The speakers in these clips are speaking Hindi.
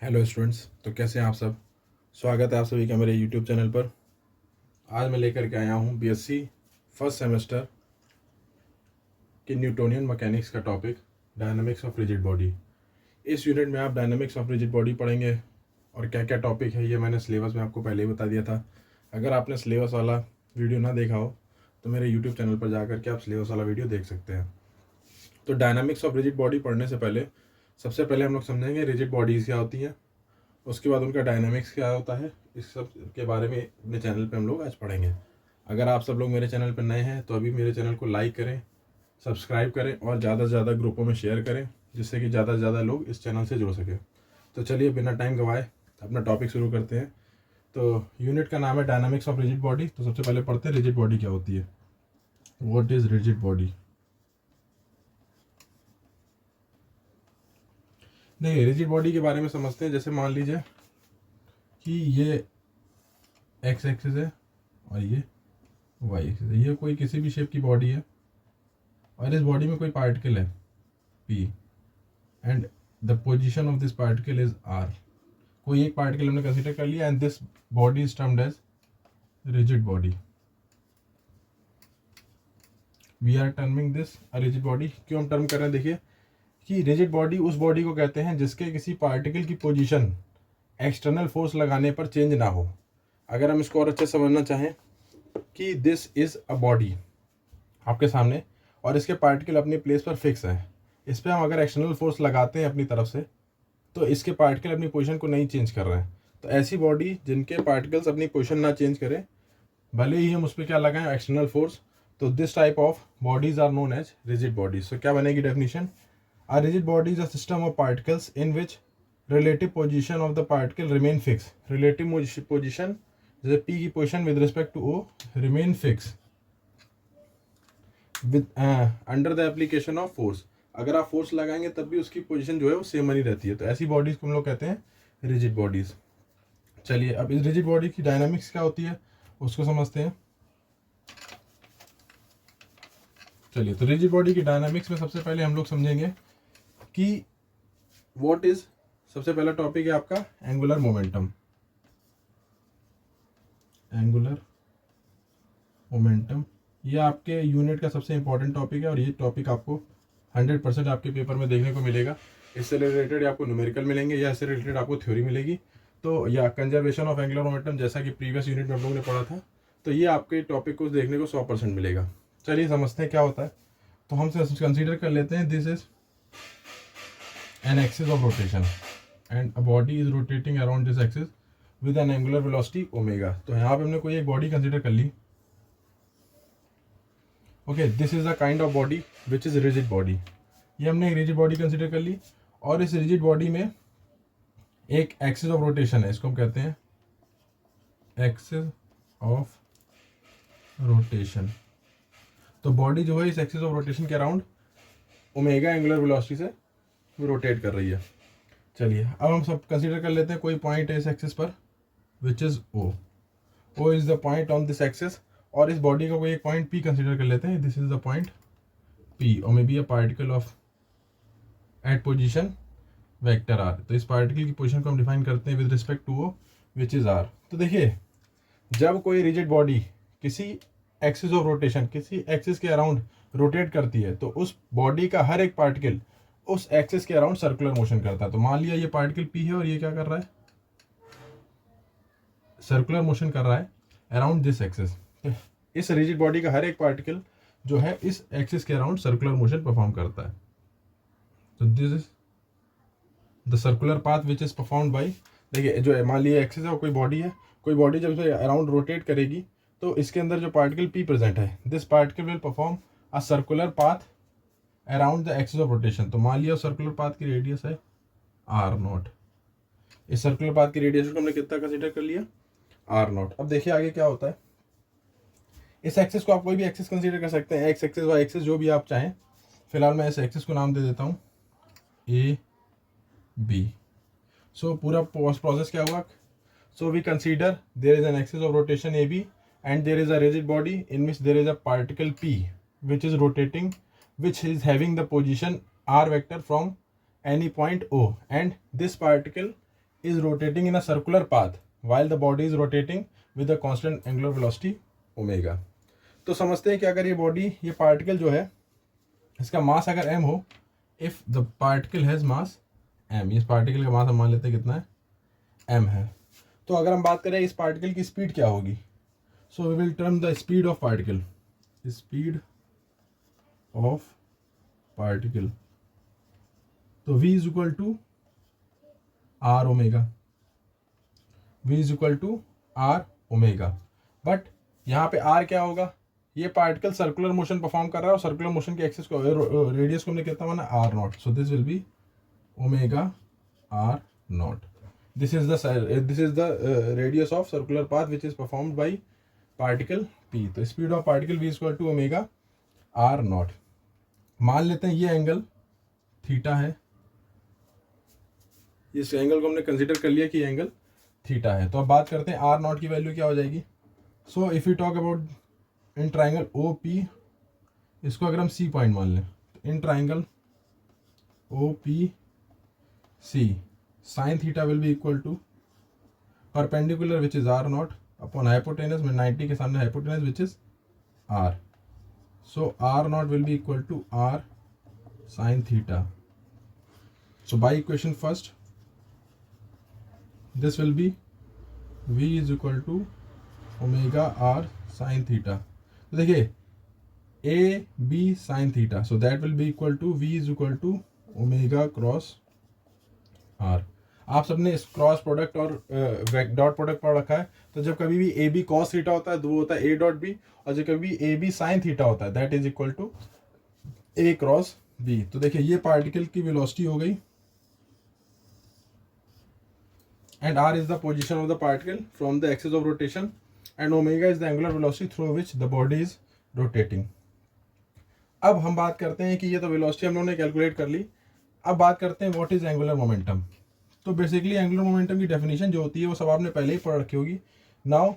हेलो स्टूडेंट्स, तो कैसे हैं आप सब। स्वागत है आप सभी का मेरे यूट्यूब चैनल पर। आज मैं लेकर के आया हूं बीएससी फर्स्ट सेमेस्टर के न्यूटोनियन मैकेनिक्स का topic dynamics of rigid body. इस यूनिट में आप डायनामिक्स ऑफ रिजिड बॉडी पढ़ेंगे और क्या क्या टॉपिक है ये मैंने सिलेबस में आपको पहले ही बता दिया था। अगर आपने सिलेबस वाला वीडियो ना देखा हो तो मेरे यूट्यूब चैनल पर जा करके आप सिलेबस वाला वीडियो देख सकते हैं। तो डायनामिक्स ऑफ रिजिड बॉडी पढ़ने से पहले सबसे पहले हम लोग समझेंगे रिजिड बॉडीज़ क्या होती हैं, उसके बाद उनका डायनामिक्स क्या होता है। इस सब के बारे में अपने चैनल पे हम लोग आज पढ़ेंगे। अगर आप सब लोग मेरे चैनल पर नए हैं तो अभी मेरे चैनल को लाइक करें, सब्सक्राइब करें और ज़्यादा से ज़्यादा ग्रुपों में शेयर करें, जिससे कि ज़्यादा से ज़्यादा लोग इस चैनल से जुड़ सकें। तो चलिए बिना टाइम गवाए अपना टॉपिक शुरू करते हैं। तो यूनिट का नाम है डायनामिक्स ऑफ रिजिड बॉडी। तो सबसे पहले पढ़ते हैं रिजिड बॉडी क्या होती है। What is rigid body. देखिए, रिजिड बॉडी के बारे में समझते हैं। जैसे मान लीजिए कि ये एक्स एक्सिस है और ये वाई एक्सिस है। ये कोई किसी भी शेप की बॉडी है और इस बॉडी में कोई पार्टिकल है p and the position of this particle is r. कोई एक पार्टिकल हमने कंसीडर कर लिया and this body is termed as rigid body. We are terming this a rigid body. क्यों हम टर्म कर रहे हैं? देखिए कि रिजिड बॉडी उस बॉडी को कहते हैं जिसके किसी पार्टिकल की पोजीशन एक्सटर्नल फोर्स लगाने पर चेंज ना हो। अगर हम इसको और अच्छे समझना चाहें कि दिस इज अ बॉडी आपके सामने और इसके पार्टिकल अपनी प्लेस पर फिक्स हैं। इस पर हम अगर एक्सटर्नल फोर्स लगाते हैं अपनी तरफ से तो इसके पार्टिकल अपनी पोजीशन को नहीं चेंज कर रहे हैं। तो ऐसी बॉडी जिनके पार्टिकल्स अपनी पोजीशन ना चेंज करें, भले ही हम उस पर क्या लगाएं एक्सटर्नल फोर्स, तो this type of bodies are known as rigid bodies. So क्या बनेगी definition? A rigid body is a system of particles in which relative position of the particle remain fixed. Relative position जैसे P की position with respect to O remain fixed with under the application of force. अगर आप फोर्स लगाएंगे तब भी उसकी पोजीशन जो है वो सेम बनी रहती है। तो ऐसी बॉडीज को हम लोग कहते हैं रिजिड बॉडीज। चलिए अब इस रिजिड बॉडी की डायनामिक्स क्या होती है उसको समझते हैं। चलिए, तो रिजिड बॉडी की डायनामिक्स में सबसे पहले हम लोग समझेंगे कि व्हाट इज, सबसे पहला टॉपिक है आपका एंगुलर मोमेंटम। एंगुलर मोमेंटम ये आपके यूनिट का सबसे इंपॉर्टेंट टॉपिक है और ये टॉपिक आपको 100% आपके पेपर में देखने को मिलेगा। इससे रिलेटेड आपको न्यूमेरिकल मिलेंगे या इससे रिलेटेड आपको थ्योरी मिलेगी। तो या कंजर्वेशन ऑफ एंगुलर मोमेंटम जैसा कि प्रीवियस यूनिट में हम लोगों ने पढ़ा था, तो ये आपके टॉपिक को देखने को 100% मिलेगा। चलिए समझते हैं क्या होता है। तो हम कंसिडर कर लेते हैं this is an axis of rotation and a body is rotating around this axis with an angular velocity omega। तो यहाँ पे हमने कोई एक बॉडी कंसिडर कर ली। Okay, this is a kind of body which is rigid body. ये हमने एक रिजिड बॉडी कंसिडर कर ली और इस रिजिड बॉडी में एक एक्सिस ऑफ रोटेशन है। इसको हम कहते हैं एक्सिस ऑफ रोटेशन। तो बॉडी जो है इस एक्सिस ऑफ रोटेशन के अराउंड ओमेगा एंगुलर वेलोसिटी से रोटेट कर रही है। चलिए अब हम सब कंसीडर कर लेते हैं कोई पॉइंट है इस एक्सिस पर which is o. O is the point on this axis और इस बॉडी का कोई एक पॉइंट पी कंसीडर कर लेते हैं। This is the point P और may be a particle of at position vector R. तो इस पार्टिकल की पोजीशन को हम डिफाइन करते हैं with respect to o which is r. तो देखिए, जब कोई रिजिड बॉडी किसी एक्सिस ऑफ रोटेशन, किसी एक्सिस के अराउंड रोटेट करती है तो उस बॉडी का हर एक पार्टिकल उस एक्सिस के अराउंड सर्कुलर मोशन करता है। तो मान लिया ये पार्टिकल पी है और ये क्या कर रहा है? सर्कुलर मोशन कर रहा है अराउंड दिस एक्सिस। इस रिजिड बॉडी का हर एक पार्टिकल जो है इस एक्सिस के अराउंड सर्कुलर मोशन परफॉर्म करता है। तो this is the circular path which is performed by, देखिए जो मान लिया एक्सिस है और कोई बॉडी है, कोई बॉडी जब इसे अराउंड रोटेट करेगी तो इसके अंदर जो पार्टिकल पी प्रेजेंट है, this particle will perform a circular path around the axis of rotation. तो मान लिया सर्कुलर पाथ की रेडियस है आर नॉट। इस सर्कुलर पाथ की रेडियस को हमने कितना कंसीडर कर लिया? R naught. अब देखिए आगे क्या होता है। इस एक्सिस को आप कोई भी एक्सिस कंसीडर कर सकते हैं, एक्स एक्सिस वाई एक्सिस जो भी आप चाहें। फिलहाल मैं इस एक्सिस को नाम दे देता हूँ ए बी। सो पूरा प्रोसेस क्या हुआ? So we consider there is an axis of rotation a b and there is a rigid body in which there is a particle P which is rotating, which is having the position r vector from any point O, and this particle is rotating in a circular path while the body is rotating with a constant angular velocity omega. तो समझते हैं कि अगर ये बॉडी, ये पार्टिकल जो है, इसका मास अगर m हो, if the particle has mass m, इस पार्टिकल का मास हम मान लेते हैं कितना है, m है, तो अगर हम बात करें इस पार्टिकल की स्पीड क्या होगी, so we will term the speed of particle, speed of particle, तो v is equal to r omega, v is equal to r omega. But यहाँ पे r क्या होगा, ये पार्टिकल सर्कुलर मोशन परफॉर्म कर रहा है और सर्कुलर मोशन के एक्सिस को, रेडियस को हमने कितना माना, r not, so this will B omega r not. This is the radius of circular path which is performed by particle p. तो speed of particle v equal to omega r naught. मान लेते हैं ये एंगल थीटा है, इस एंगल को हमने कंसीडर कर लिया कि ये एंगल थीटा है. तो अब बात करते हैं r नॉट की वैल्यू क्या हो जाएगी. So if you talk about in triangle O P, इसको अगर हम सी पॉइंट मान लें, in triangle O P C, sine theta will be equal to perpendicular which is R not upon hypotenuse में 90 के सामने hypotenuse which is R. So R not will be equal to R sine theta. So by equation first this will be v is equal to omega R sine theta. तो देखिए A B sine theta, so that will be equal to v is equal to omega cross R. आप सबने इस क्रॉस प्रोडक्ट और डॉट प्रोडक्ट पढ़ रखा है. तो जब कभी भी ए बी कॉस थीटा होता है तो वो होता है ए डॉट बी, और जब कभी ए बी साइन थीटा होता है that is equal to A cross B. तो देखिए ये पार्टिकल की वेलोसिटी हो गई and R is the position of the particle from the axis of rotation and omega is the angular velocity through which the body is rotating. अब हम बात करते हैं कि ये तो वेलोसिटी हम लोगों ने कैलकुलेट कर ली. अब बात करते हैं व्हाट इज एंगुलर मोमेंटम. तो बेसिकली एंगुलर मोमेंटम की डेफिनेशन जो होती है वो सब आपने पहले ही पढ़ रखी होगी. नाउ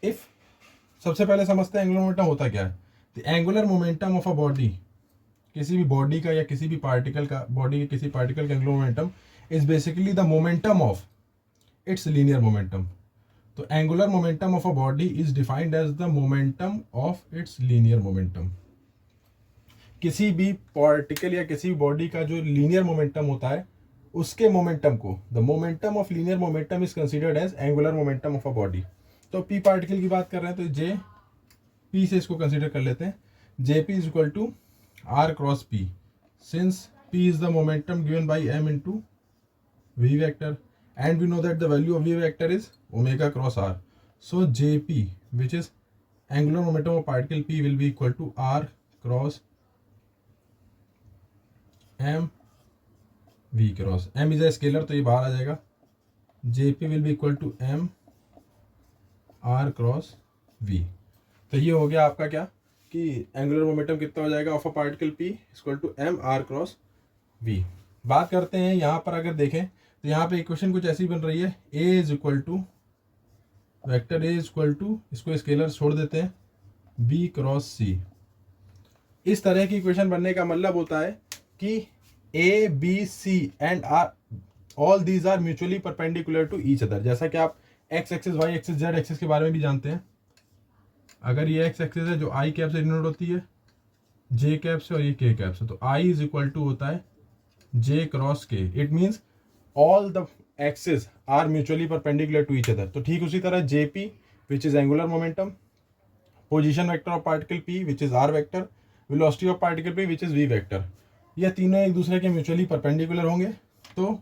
इफ सबसे पहले समझते हैं एंगुलर मोमेंटम होता क्या है. The angular momentum of a body, किसी भी बॉडी का या किसी भी पार्टिकल का, बॉडी के किसी पार्टिकल का angular momentum is basically the momentum of its linear momentum. तो angular momentum of a body is defined as the momentum of its linear momentum. किसी भी पार्टिकल या किसी भी बॉडी का जो लीनियर मोमेंटम होता है उसके मोमेंटम को, the momentum of linear momentum is considered as angular momentum of a body. तो पी पार्टिकल की बात कर रहे हैं तो जे पी से इसको कंसीडर कर लेते हैं. J P is equal to R cross P, since P is the momentum given by M into V vector and we know that the value of V vector is omega cross R. So J P which is angular momentum of particle P will be equal to R cross M V cross M is a scalar तो ये बाहर आ जाएगा. J P will be equal to M R cross V. तो ये हो गया आपका क्या कि एंगुलर मोमेंटम कितना हो जाएगा of a particle P equal to M R cross V. बात करते हैं यहाँ पर, अगर देखें तो यहाँ पे इक्वेशन कुछ ऐसी बन रही है, A is equal to vector A is equal to, इसको स्केलर छोड़ देते हैं, बी क्रॉस सी. इस तरह की इक्वेशन बनने का मतलब होता है कि A B C and R all these are mutually perpendicular to each other. जैसा कि आप X axis Y axis Z axis के बारे में भी जानते हैं. अगर ये एक्स एक्सिस है जो आई कैप से डिनोट होती है जे कैप से और ये के कैप से, तो आई इज इक्वल टू होता है J cross K. It means all the axis are mutually perpendicular to each other. तो ठीक उसी तरह J P which is angular momentum, position vector of particle P which is R vector, velocity of particle P which is V vector, ये तीनों एक दूसरे के म्यूचुअली परपेंडिकुलर होंगे. तो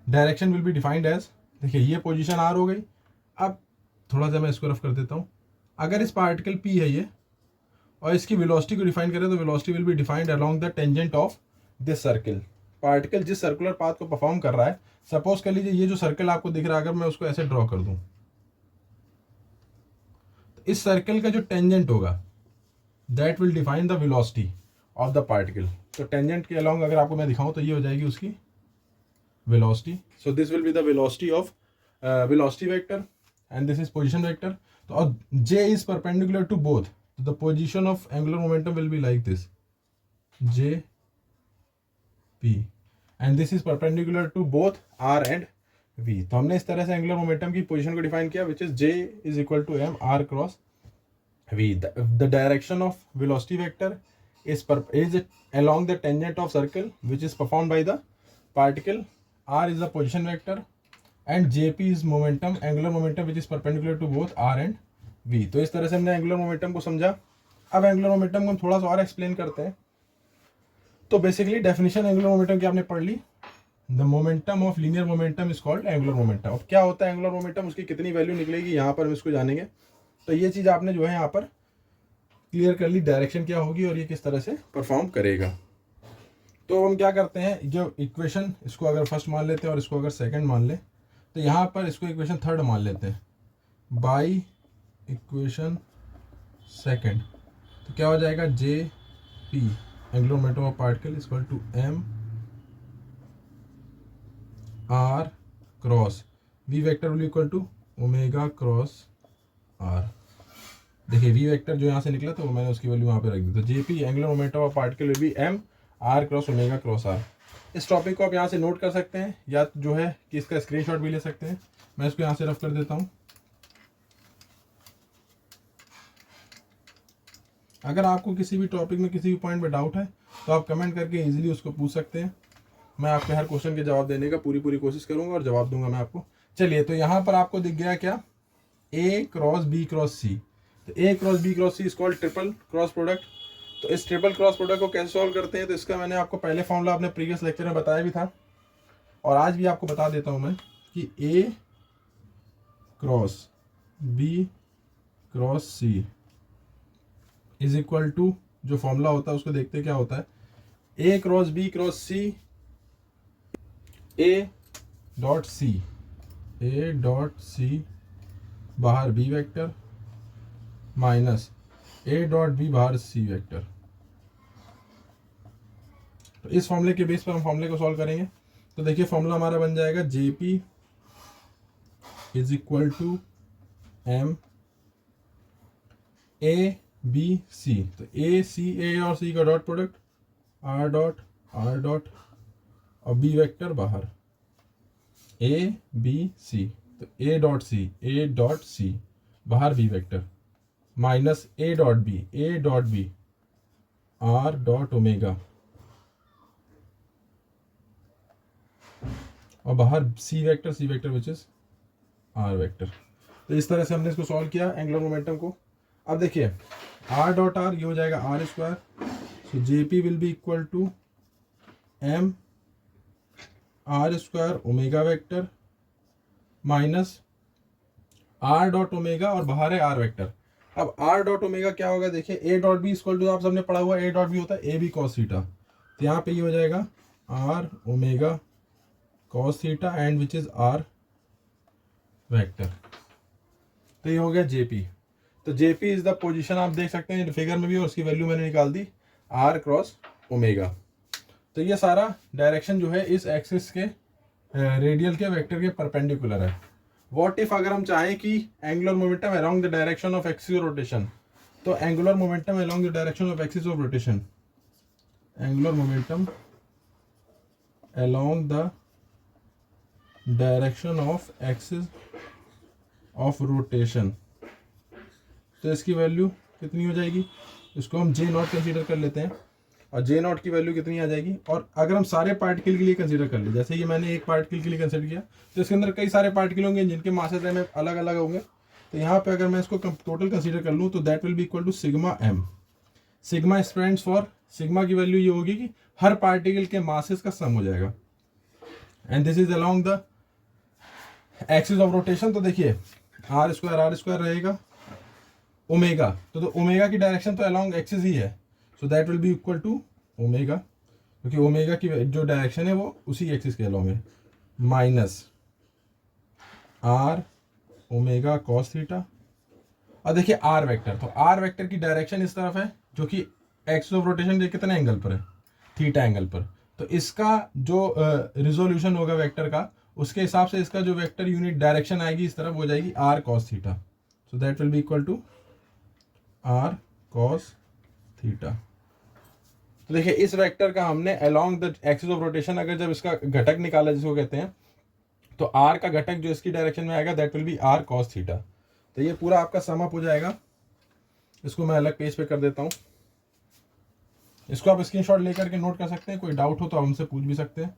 direction will be defined as, देखिए ये पोजीशन आर हो गई. अब थोड़ा सा मैं इसको रफ कर देता हूँ. अगर इस पार्टिकल पी है ये और इसकी वेलोसिटी को डिफाइन करें तो velocity will be defined along the tangent of this circle. Particle जिस सर्कुलर पाथ को परफॉर्म कर रहा है, सपोज कर लीजिए ये जो सर्कल आपको दिख रहा है, अगर मैं उसको ऐसे ड्रॉ कर दूं तो इस सर्कल का जो टेंजेंट होगा that will define the velocity of the particle. तो टेंजेंट के अलॉन्ग अगर आपको मैं दिखाऊं तो ये हो जाएगी उसकी velocity. So this will be the velocity of velocity vector and this is position vector. तो अब J is perpendicular to both, तो the position of angular momentum will be like this J P and this is perpendicular to both R and V. तो हमने इस तरह से एंगुलर मोमेंटम की पोजीशन को डिफाइन किया, which is J is equal to M R cross V. The direction of velocity vector is along the tangent of circle which is performed by the particle. R is the position vector and jp is momentum, angular momentum which is perpendicular to both r and v. तो इस तरह से हमने एंगुलर मोमेंटम को समझा। अब एंगुलर मोमेंटम को हम थोड़ा सा और एक्सप्लेन करते हैं। तो बेसिकली डेफिनेशन एंगुलर मोमेंटम की आपने पढ़ ली, the momentum of linear momentum is called angular momentum. अब क्या होता है एंगुलर मोमेंटम, उसकी कितनी वैल्यू निकलेगी, यहाँ पर हम इसको जानेंगे। तो ये चीज़ आपने जो है यहाँ पर क्लियर कर ली, डायरेक्शन क्या होगी और ये किस तरह से परफॉर्म करेगा। तो हम क्या करते हैं, जो इक्वेशन इसको अगर फर्स्ट मान लेते हैं और इसको अगर सेकंड मान ले, तो यहाँ पर इसको इक्वेशन थर्ड मान लेते हैं बाई इक्वेशन सेकंड। तो क्या हो जाएगा, J P angular momentum of particle equal to M R cross V vector will equal to omega cross R. देखिए वी वेक्टर जो यहाँ से निकला तो मैंने उसकी वैल्यू वहाँ पे रख दी। तो J P angular momentum of particle will be M R cross omega cross R. इस टॉपिक को आप यहाँ से नोट कर सकते हैं या जो है कि इसका स्क्रीनशॉट भी ले सकते हैं। मैं इसको यहाँ से रफ कर देता हूँ। अगर आपको किसी भी टॉपिक में किसी भी पॉइंट में डाउट है तो आप कमेंट करके इजीली उसको पूछ सकते हैं। मैं आपके हर क्वेश्चन के जवाब देने का पूरी कोशिश करूँगा और जवाब दूंगा मैं आपको। चलिए, तो यहाँ पर आपको दिख गया क्या, A cross B cross C. तो A cross B cross C is called triple cross product. तो इस ट्रिपल क्रॉस प्रोडक्ट को कैसे सॉल्व करते हैं, तो इसका मैंने आपको पहले फॉर्मूला अपने प्रीवियस लेक्चर में बताया भी था और आज भी आपको बता देता हूँ मैं कि A cross B cross C is equal to, जो फॉर्मूला होता है उसको देखते क्या होता है, A cross B cross C A dot C बाहर B vector minus A dot B बाहर सी वेक्टर। तो इस फॉर्मूले के बेस पर हम फॉर्मूले को सॉल्व करेंगे। तो देखिए फॉर्मूला हमारा बन जाएगा J P is equal to M A B C. तो ए सी, ए और सी का डॉट प्रोडक्ट आर डॉट और बी वेक्टर बाहर ए बी सी। तो ए डॉट सी बाहर B vector minus A dot B R dot omega और बाहर C vector which is R vector. तो इस तरह से हमने इसको सॉल्व किया एंगुलर मोमेंटम को। अब देखिए आर डॉट आर ये हो जाएगा R square. So J P will be equal to M R square omega vector minus R dot omega और बाहर है आर वेक्टर। अब आर डॉट ओमेगा क्या होगा, देखिए A dot B equal to, आप सबने पढ़ा हुआ ए डॉट बी होता है ए बी कॉस थीटा। तो यहाँ पे ये हो जाएगा R omega cos theta and which is R vector. तो ये हो गया जेपी। तो जेपी इज द पोजीशन, आप देख सकते हैं फिगर में भी, और उसकी वैल्यू मैंने निकाल दी आर क्रॉस ओमेगा। तो ये सारा डायरेक्शन जो है इस एक्सिस के रेडियल के वेक्टर के परपेंडिकुलर है। व्हाट इफ अगर हम चाहें कि angular momentum along the direction of axis of rotation, तो angular momentum along the direction of axis of rotation, angular momentum along the direction of axis of rotation, तो इसकी वैल्यू कितनी हो जाएगी, इसको हम जे नॉट कंसीडर कर लेते हैं और जे नॉट की वैल्यू कितनी आ जाएगी। और अगर हम सारे पार्टिकल के लिए कंसीडर कर ले, जैसे ये मैंने एक पार्टिकल के लिए कंसीडर किया, तो इसके अंदर कई सारे पार्टिकल होंगे जिनके मासेस में अलग अलग होंगे। तो यहाँ पे अगर मैं इसको टोटल कंसीडर कर लूँ तो that will be equal to sigma M. Sigma stands for, sigma की वैल्यू ये होगी कि हर पार्टिकल के मासेस का सम हो जाएगा and this is along the axis of rotation. तो देखिए आर स्क्वायर रहेगा ओमेगा, तो ओमेगा की डायरेक्शन तो अलोंग एक्सिस ही है, so that will be equal to omega, क्योंकि ओमेगा की जो डायरेक्शन है वो उसी एक्सिस के अलोंग है, minus R omega cos theta. और देखिए आर वेक्टर, तो आर वेक्टर की डायरेक्शन इस तरफ है जो कि एक्सिस ऑफ रोटेशन के कितने एंगल पर है, थीटा एंगल पर। तो इसका जो रिजोल्यूशन होगा वेक्टर का, उसके हिसाब से इसका जो वेक्टर यूनिट डायरेक्शन आएगी इस तरफ हो जाएगी R cos theta. So that will be equal to R cos theta. तो देखिए इस वेक्टर का हमने along the axis of rotation, अगर जब इसका घटक निकाला जिसको कहते हैं, तो आर का घटक जो इसकी डायरेक्शन में आएगा that will be R cos theta. तो ये पूरा आपका सम अप हो जाएगा। इसको मैं अलग पेज पे कर देता हूँ। इसको आप स्क्रीनशॉट लेकर के नोट कर सकते हैं, कोई डाउट हो तो आप हमसे पूछ भी सकते हैं।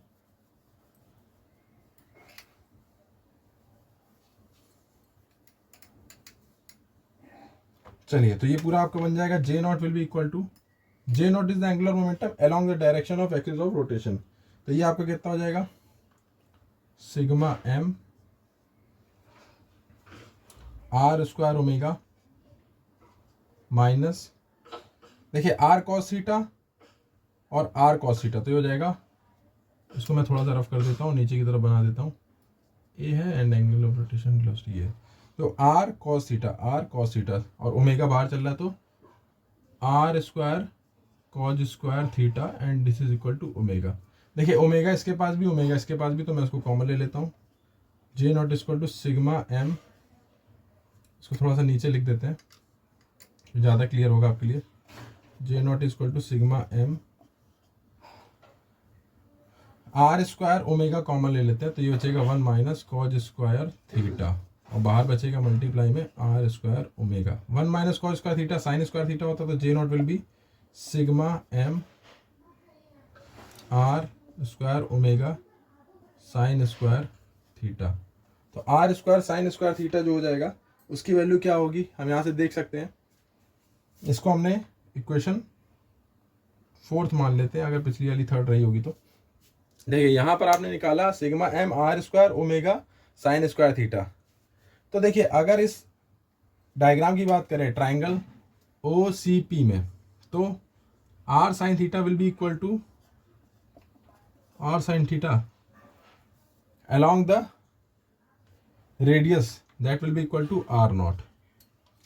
चलिए, तो ये पूरा आपका बन जाएगा J not will be equal to, J not is the angular momentum along the direction of axis of rotation. तो ये आपका कितना हो जाएगा, sigma M R square omega minus, देखिए आर कॉस थीटा और आर कॉस थीटा, तो ये हो जाएगा, इसको मैं थोड़ा सा रफ कर देता हूँ, नीचे की तरफ बना देता हूँ, ए है and angle of rotation plus T है। तो आर कॉस थीटा और ओमेगा बाहर चल रहा है, तो R square cos square theta and this is equal to omega. देखिए ओमेगा इसके पास भी, ओमेगा इसके पास भी, तो मैं इसको कॉमन ले लेता हूँ। J not equal to sigma M, इसको थोड़ा सा नीचे लिख देते हैं, ज़्यादा क्लियर होगा आपके लिए। J not equal to sigma M R square omega common ले लेते हैं, तो ये बचेगा 1 माइनस कॉज स्क्वायर थीटा और बाहर बचेगा मल्टीप्लाई में R square omega. 1 minus cos square theta sine square theta होता, तो J not will be sigma M R square omega sine square theta. तो R square sine square theta जो हो जाएगा उसकी वैल्यू क्या होगी, हम यहाँ से देख सकते हैं। इसको हमने इक्वेशन 4th मान लेते हैं, अगर पिछली वाली 3rd रही होगी तो। देखिए यहाँ पर आपने निकाला sigma M R square omega sine square theta. तो देखिए अगर इस डायग्राम की बात करें ट्राइंगल ओ सी पी में, तो R sine theta will be equal to R sine theta along the radius that will be equal to r not.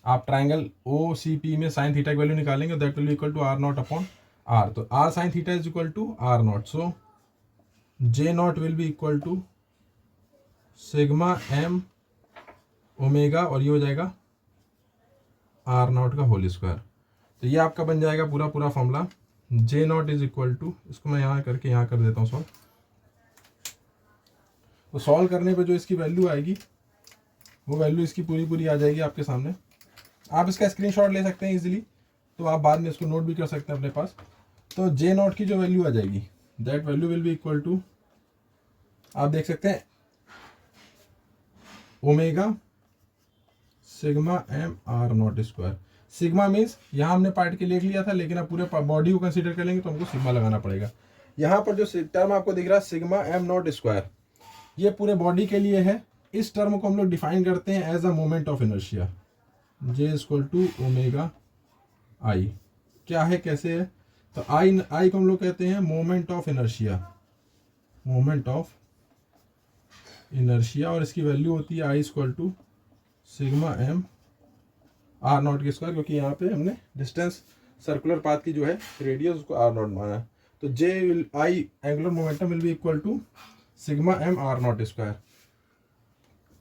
आप ट्राइंगल ओ सी पी में साइन थीटा की वैल्यू निकालेंगे, that will be equal to R not upon R. तो R sine theta is equal to R not, so J not will be equal to sigma M omega और ये हो जाएगा आर नॉट का होल स्क्वायर। तो ये आपका बन जाएगा पूरा पूरा formula. J not is equal to, इसको मैं यहाँ करके यहाँ कर देता हूँ सॉल्व। तो सॉल्व करने पे जो इसकी वैल्यू आएगी वो वैल्यू इसकी पूरी पूरी आ जाएगी आपके सामने। आप इसका स्क्रीनशॉट ले सकते हैं इजीली, तो आप बाद में इसको नोट भी कर सकते हैं अपने पास। तो जे नॉट की जो वैल्यू आ जाएगी that value will be equal to, आप देख सकते हैं omega sigma M R not square. Sigma means यहाँ हमने पार्ट के लिए लिया था, लेकिन अब पूरे बॉडी को कंसीडर कर लेंगे तो हमको सिग्मा लगाना पड़ेगा। यहाँ पर जो टर्म आपको दिख रहा है सिग्मा एम नॉट स्क्वायर, ये पूरे बॉडी के लिए है। इस टर्म को हम लोग डिफाइन करते हैं as a moment of inertia, J equal to omega I. क्या है, कैसे है, तो आई को हम लोग कहते हैं moment of inertia, moment of inertia, और इसकी वैल्यू होती है I equal to sigma M R not के स्क्वायर, क्योंकि यहाँ पे हमने डिस्टेंस सर्कुलर पाथ की जो है रेडियस उसको आर नॉट माना है। तो J will I angular momentum will be equal to sigma M R not square.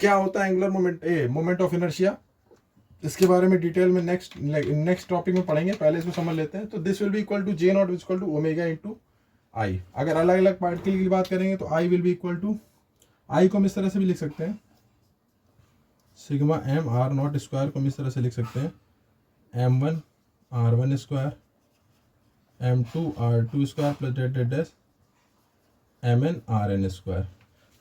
क्या होता है एंगुलर मोमेंट ऑफ इनर्शिया, इसके बारे में डिटेल में नेक्स्ट टॉपिक में पढ़ेंगे, पहले इसको समझ लेते हैं। तो this will be equal to J not equal to omega into I. अगर अलग अलग पार्टिकल की बात करेंगे तो I will be equal to, I को हम इस तरह से भी लिख सकते हैं, sigma M R not square को हम इस तरह से लिख सकते हैं, M one R one square M two R two square plus dot dot dash M N R N square.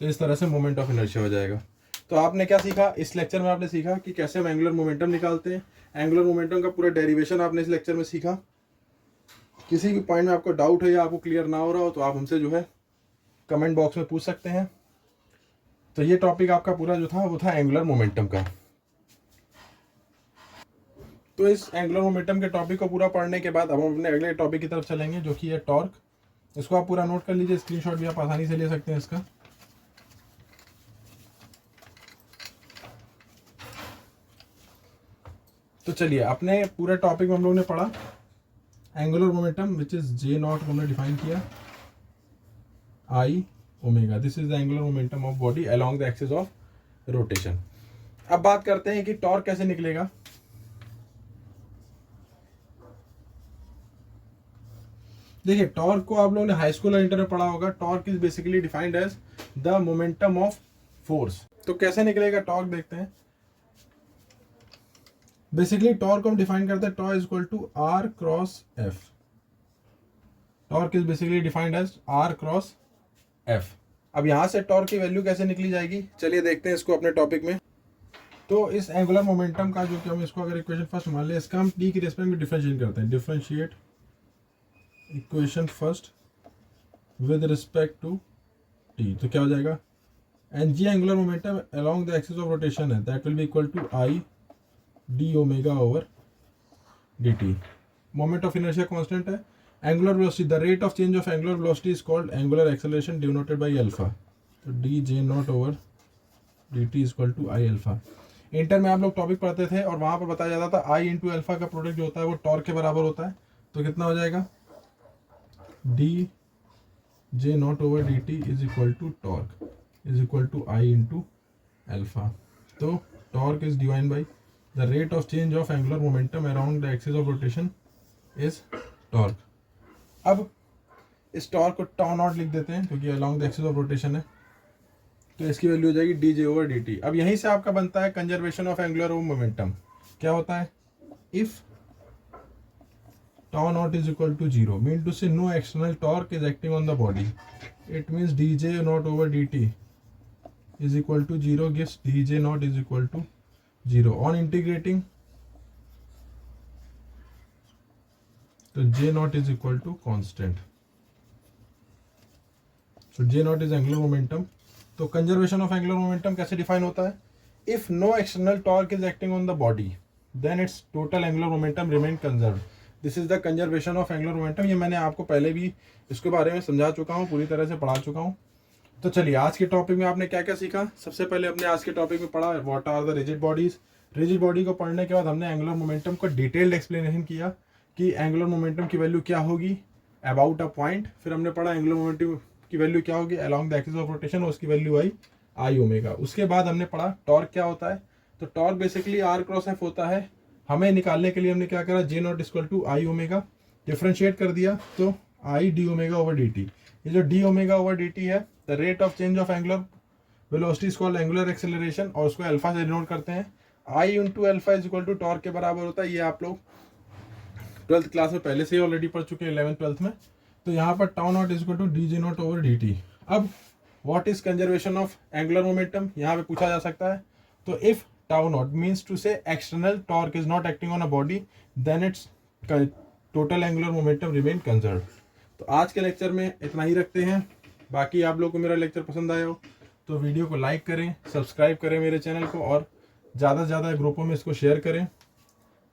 तो इस तरह से मोमेंट ऑफ इनर्शिया हो जाएगा। तो आपने क्या सीखा इस लेक्चर में, आपने सीखा कि कैसे हम एंगुलर मोमेंटम निकालते हैं। एंगुलर मोमेंटम का पूरा डेरिवेशन आपने इस लेक्चर में सीखा। किसी भी पॉइंट में आपको डाउट है या आपको क्लियर ना हो रहा हो तो आप हमसे जो है कमेंट बॉक्स में पूछ सकते हैं। तो ये टॉपिक आपका पूरा जो था वो था एंगुलर मोमेंटम का। तो इस एंगुलर मोमेंटम के टॉपिक को पूरा पढ़ने के बाद अब हम अपने अगले टॉपिक की तरफ चलेंगे, जो कि है टॉर्क। इसको आप पूरा नोट कर लीजिए, स्क्रीनशॉट भी आप आसानी से ले सकते हैं इसका। तो चलिए, अपने पूरे टॉपिक में हम लोगों ने पढ़ा angular momentum which is J not को हमने डिफाइन किया, I omega, this is the angular momentum of body along the axis of rotation. अब बात करते हैं कि टॉर्क कैसे निकलेगा। देखिए, टॉर्क को आप लोगों ने हाई स्कूल और इंटर में पढ़ा होगा। Torque is basically defined as the momentum of force. तो कैसे निकलेगा टॉर्क देखते हैं। बेसिकली टॉर्क को हम डिफाइन करते हैं tau is equal to R cross F. Torque is basically defined as R cross F. अब यहां से टॉर्क की वैल्यू कैसे निकली जाएगी, चलिए देखते हैं इसको अपने टॉपिक में। तो इस एंगुलर मोमेंटम का जो कि हम इसको अगर इक्वेशन फर्स्ट मान ले, इसका हम टी की रेस्पेक्ट में डिफरेंशिएट करते हैं। Differentiate equation first with respect to T, तो क्या हो जाएगा, and J angular momentum along the axis of rotation है, that will be equal to I D omega over D T. Moment of inertia constant है। Angular velocity, the rate of change of angular velocity is called angular acceleration denoted by alpha. तो D J not over D T is equal to I alpha. Inter में आप लोग टॉपिक पढ़ते थे और वहां पर बताया जाता था आई इंटू अल्फा का प्रोडक्ट जो होता है वो टॉर्क के बराबर होता है। तो कितना हो जाएगा, D J not over D T is equal to torque is equal to I into alpha. तो torque is divide by the rate of change of angular momentum around the axis of rotation is torque. अब इस टॉर्क को टॉ नॉट लिख देते हैं क्योंकि along the axis of rotation है, तो इसकी वैल्यू हो जाएगी D J over D T. अब यहीं से आपका बनता है कंजर्वेशन ऑफ एंगुलर मोमेंटम। क्या होता है, if tau naught is equal to 0 mean to say no external torque is acting on the body, it means dj naught over dt is equal to 0 gives dj naught is equal to 0 on integrating, so j naught is equal to constant, so j naught is angular momentum। तो कंजर्वेशन ऑफ एंगुलर मोमेंटम कैसे डिफाइन होता है, if no external torque is acting on the body then its total angular momentum remain conserved. This is the conservation of angular momentum. ये मैंने आपको पहले भी इसके बारे में समझा चुका हूँ, पूरी तरह से पढ़ा चुका हूँ। तो चलिए आज के टॉपिक में आपने क्या क्या सीखा। सबसे पहले अपने आज के टॉपिक में पढ़ा what are the rigid bodies. Rigid body को पढ़ने के बाद हमने एंगुलर मोमेंटम को डिटेल्ड एक्सप्लेनेशन किया कि एंगुलर मोमेंटम की वैल्यू क्या होगी अबाउट अ पॉइंट। फिर हमने पढ़ा एंगुलर मोमेंटम की वैल्यू क्या होगी along the axis of rotation, उसकी वैल्यू आई आई ओमेगा। उसके बाद हमने पढ़ा टॉर्क क्या होता है। तो torque basically R cross F होता है। हमें निकालने के लिए हमने क्या करा, J not equal to I omega differentiate कर दिया, तो I D omega over D T. ये जो D omega over D T है, the rate of change of angular velocity is called angular acceleration, और उसको अल्फा से डिनोट करते हैं। I into alpha is equal to torque के बराबर होता है। ये आप लोग 12th क्लास में पहले से ही ऑलरेडी पढ़ चुके हैं, 11th 12th में। तो यहाँ पर tau not is equal to D J not over D T. अब what is conservation of angular momentum, यहाँ पे पूछा जा सकता है। तो if tau not means to say external torque is not acting on a body then its total angular momentum remain conserve. तो आज के लेक्चर में इतना ही रखते हैं। बाकी आप लोग को मेरा लेक्चर पसंद आया हो तो वीडियो को लाइक करें, सब्सक्राइब करें मेरे चैनल को, और ज़्यादा से ज़्यादा ग्रुपों में इसको शेयर करें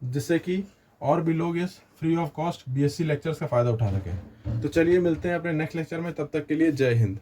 जिससे कि और भी लोग इस free of cost BSc lectures का फ़ायदा उठा सकें। तो चलिए मिलते हैं अपने नेक्स्ट लेक्चर में, तब तक के लिए जय हिंद।